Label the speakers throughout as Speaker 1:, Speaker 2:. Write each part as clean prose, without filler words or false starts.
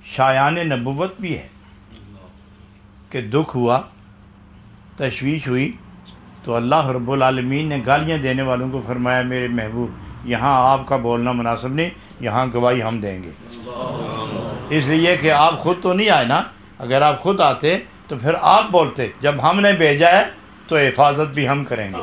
Speaker 1: شایان نبوت بھی ہے کہ دکھ ہوا، تشویش ہوئی تو اللہ رب العالمین نے گالیاں دینے والوں کو فرمایا میرے محبوب یہاں آپ کا بولنا مناسب نہیں، یہاں گواہی ہم دیں گے، اس لیے کہ آپ خود تو نہیں آئے نا، اگر آپ خود آتے تو پھر آپ بولتے، جب ہم نے بھیجا ہے تو حفاظت بھی ہم کریں گے،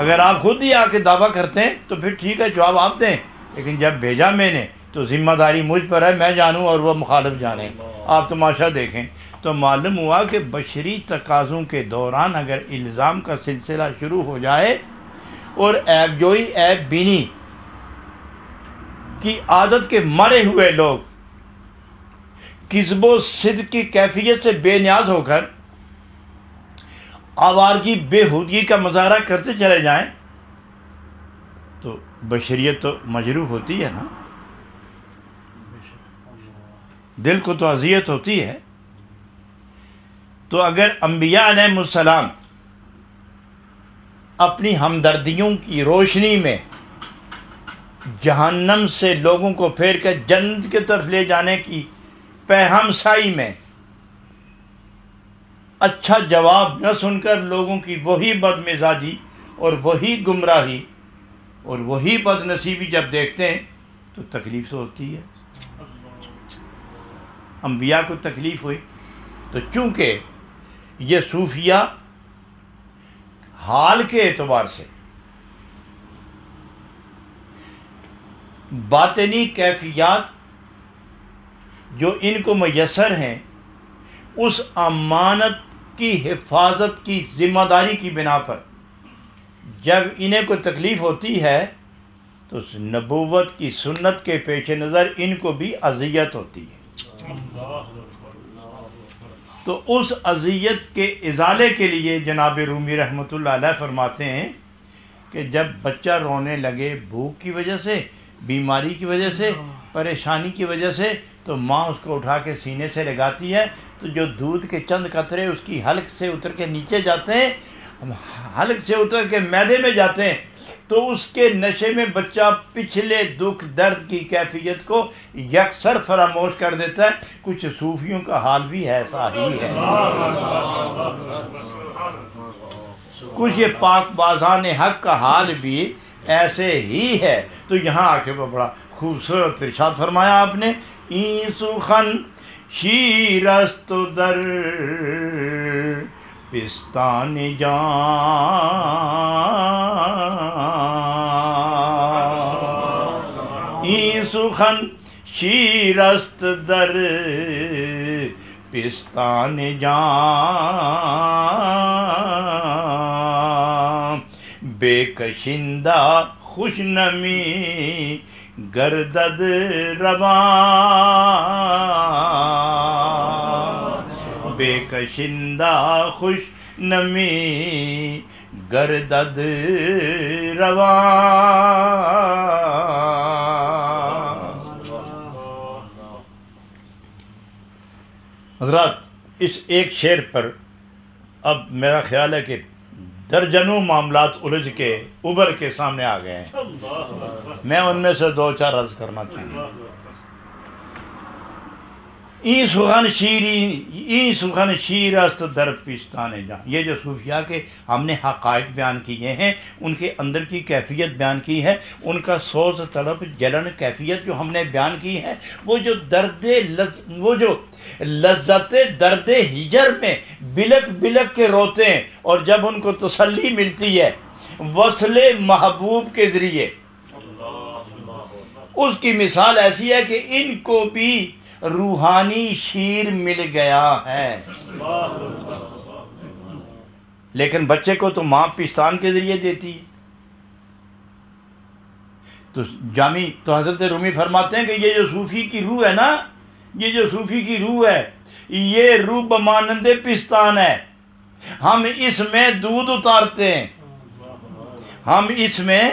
Speaker 1: اگر آپ خود ہی آ کے دعویٰ کرتے ہیں تو پھر ٹھیک ہے جواب آپ دیں، لیکن جب بھیجا میں نے تو ذمہ داری مجھ پر ہے، میں جانوں اور وہ مخالف جانیں، آپ تماشا دیکھیں۔ تو معلوم ہوا کہ بشری تقاضوں کے دوران اگر الزام کا سلسلہ شروع ہو جائے اور عیب جوئی عیب بینی کی عادت کے مرے ہوئے لوگ کذب و صدق کی کیفیت سے بے نیاز ہو کر آوارگی بے ہودگی کا مظاہرہ کرتے چلے جائیں تو بشریت تو مجروح ہوتی ہے نا، دل کو تو اذیت ہوتی ہے۔ تو اگر انبیاء علیہ السلام اپنی ہمدردیوں کی روشنی میں جہنم سے لوگوں کو پھیر کر جنت کی طرف لے جانے کی پیہم سائی میں اچھا جواب نہ سن کر لوگوں کی وہی بد مزاجی اور وہی گمراہی اور وہی بد نصیبی جب دیکھتے ہیں تو تکلیف تو ہوتی ہے۔ انبیاء کو تکلیف ہوئی تو چونکہ یہ صوفیہ حال کے اعتبار سے باطنی کیفیات جو ان کو میسر ہیں اس امانت کی حفاظت کی ذمہ داری کی بنا پر جب انہیں کوئی تکلیف ہوتی ہے تو اس نبوت کی سنت کے پیش نظر ان کو بھی اذیت ہوتی ہے، تو اس اذیت کے ازالے کے لیے جناب رومی رحمۃ اللہ علیہ فرماتے ہیں کہ جب بچہ رونے لگے بھوک کی وجہ سے، بیماری کی وجہ سے، پریشانی کی وجہ سے، تو ماں اس کو اٹھا کے سینے سے لگاتی ہے، تو جو دودھ کے چند قطرے اس کی حلق سے اتر کے نیچے جاتے ہیں، حلق سے اتر کے معدے میں جاتے ہیں، تو اس کے نشے میں بچہ پچھلے دکھ درد کی کیفیت کو یکسر فراموش کر دیتا ہے۔ کچھ صوفیوں کا حال بھی ایسا ہی ہے، کچھ یہ پاک بازان حق کا حال بھی ایسے ہی ہے۔ تو یہاں آ کے بڑا خوبصورت ارشاد فرمایا آپ نے، این سخن شیر است در پستان جان، این سخن شیر است در پستان جان، بے کشندہ خوش نمی گردد رواں، بے کشندہ خوش نمی گردد رواں۔ حضرات اس ایک شعر پر اب میرا خیال ہے کہ درجنوں معاملات الجھ کے ابھر کے سامنے آ گئے ہیں، میں ان میں سے دو چار عرض کرنا چاہوں گا۔ این سخن شیر است در پستان جان، یہ جو صوفیاء کے ہم نے حقائق بیان کیے ہیں، ان کے اندر کی کیفیت بیان کی ہے، ان کا سوز طلب جلن کیفیت جو ہم نے بیان کی ہے، وہ جو لذت درد ہجر میں بلک بلک کے روتے ہیں، اور جب ان کو تسلی ملتی ہے وصل محبوب کے ذریعے، اس کی مثال ایسی ہے کہ ان کو بھی روحانی شیر مل گیا ہے، لیکن بچے کو تو ماں پستان کے ذریعے دیتی ہے۔ تو حضرت رومی فرماتے ہیں کہ یہ جو صوفی کی روح ہے نا، یہ جو صوفی کی روح ہے، یہ روح بمانند پستان ہے، ہم اس میں دودھ اتارتے ہیں، ہم اس میں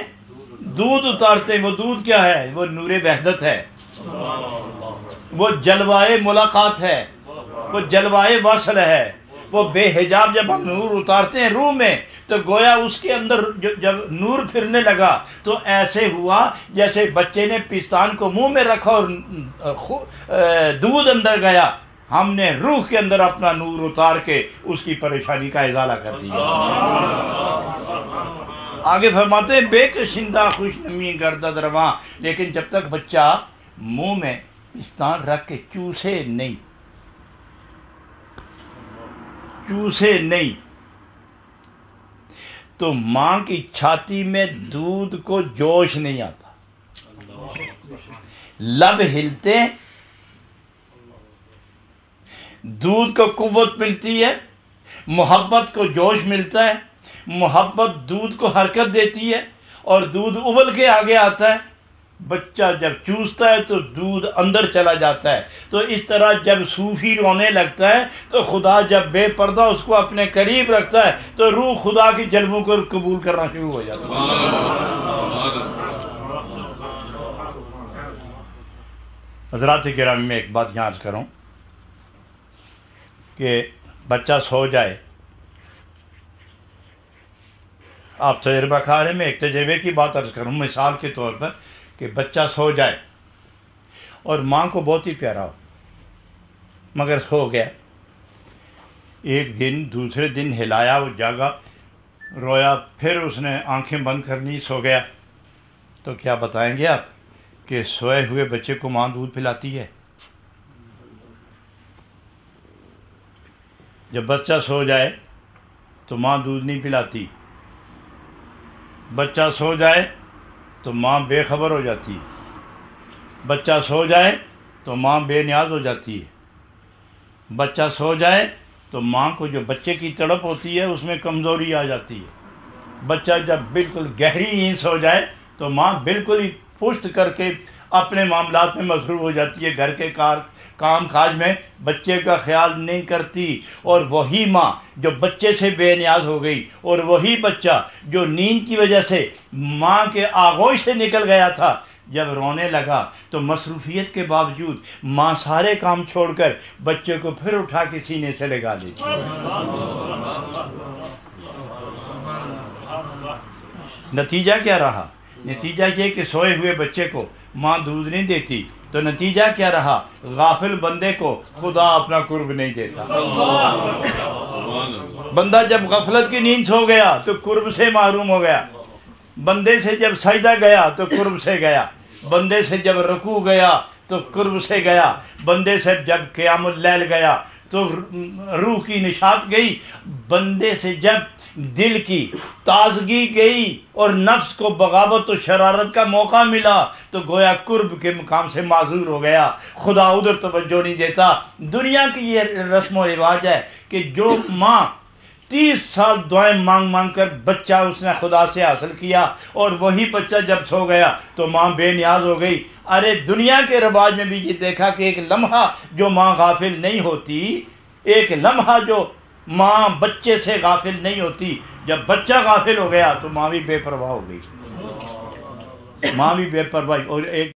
Speaker 1: دودھ اتارتے ہیں۔ وہ دودھ کیا ہے؟ وہ نور وحدت ہے، وہ جلوائے ملاقات ہے، وہ جلوائے وصل ہے، وہ بے حجاب جب ہم نور اتارتے ہیں روح میں تو گویا اس کے اندر جب نور پھرنے لگا تو ایسے ہوا جیسے بچے نے پستان کو منہ میں رکھا اور دودھ اندر گیا. ہم نے روح کے اندر اپنا نور اتار کے اس کی پریشانی کا ازالہ کر دیا. آگے فرماتے ہیں بے کشندہ خوش نمی گردد رواں، لیکن جب تک بچہ منہ میں پستان رکھ کے چوسے نہیں تو ماں کی چھاتی میں دودھ کو جوش نہیں آتا. لب ہلتے دودھ کو قوت ملتی ہے، محبت کو جوش ملتا ہے، محبت دودھ کو حرکت دیتی ہے اور دودھ ابل کے آگے آتا ہے. بچہ جب چوستا ہے تو دودھ اندر چلا جاتا ہے. تو اس طرح جب صوفی رونے لگتا ہے تو خدا جب بے پردہ اس کو اپنے قریب رکھتا ہے تو روح خدا کی جلووں کو قبول کرنا شروع ہو جاتا ہے. حضرات کرام، میں ایک بات یہاں عرض کروں کہ بچہ سو جائے. آپ تجربہ کار ہیں، میں ایک تجربے کی بات عرض کروں مثال کے طور پر کہ بچہ سو جائے اور ماں کو بہت ہی پیارا ہو مگر سو گیا. ایک دن دوسرے دن ہلایا، وہ جاگا، رویا، پھر اس نے آنکھیں بند کر لی، سو گیا. تو کیا بتائیں گے آپ کہ سوئے ہوئے بچے کو ماں دودھ پلاتی ہے؟ جب بچہ سو جائے تو ماں دودھ نہیں پلاتی. بچہ سو جائے تو ماں بے خبر ہو جاتی ہے. بچہ سو جائے تو ماں بے نیاز ہو جاتی ہے. بچہ سو جائے تو ماں کو جو بچے کی تڑپ ہوتی ہے اس میں کمزوری آ جاتی ہے. بچہ جب بالکل گہری نیند سو جائے تو ماں بالکل ہی پشت کر کے اپنے معاملات میں مصروف ہو جاتی ہے، گھر کے کام کاج میں بچے کا خیال نہیں کرتی. اور وہی ماں جو بچے سے بے نیاز ہو گئی اور وہی بچہ جو نیند کی وجہ سے ماں کے آغوش سے نکل گیا تھا، جب رونے لگا تو مصروفیت کے باوجود ماں سارے کام چھوڑ کر بچے کو پھر اٹھا کے سینے سے لگا لیتی. نتیجہ کیا رہا؟ نتیجہ یہ کہ سوئے ہوئے بچے کو ماں دودھ نہیں دیتی تو نتیجہ کیا رہا؟ غافل بندے کو خدا اپنا قرب نہیں دیتا. بندہ جب غفلت کی نیند سو گیا تو قرب سے محروم ہو گیا. بندے سے جب سجدہ گیا تو قرب سے گیا. بندے سے جب رکوع گیا تو قرب سے گیا. بندے سے جب قیام اللیل گیا تو روح کی نشاط گئی. بندے سے جب دل کی تازگی گئی اور نفس کو بغاوت و شرارت کا موقع ملا تو گویا قرب کے مقام سے معذور ہو گیا. خدا ادھر توجہ نہیں دیتا. دنیا کی یہ رسم و رواج ہے کہ جو ماں 30 سال دعائیں مانگ مانگ کر بچہ اس نے خدا سے حاصل کیا اور وہی بچہ جب سو گیا تو ماں بے نیاز ہو گئی. ارے دنیا کے رواج میں بھی یہ دیکھا کہ ایک لمحہ جو ماں غافل نہیں ہوتی، ایک لمحہ جو ماں بچے سے غافل نہیں ہوتی، جب بچہ غافل ہو گیا تو ماں بھی بے پرواہ ہو گئی. ماں بھی بے پرواہی. اور ایک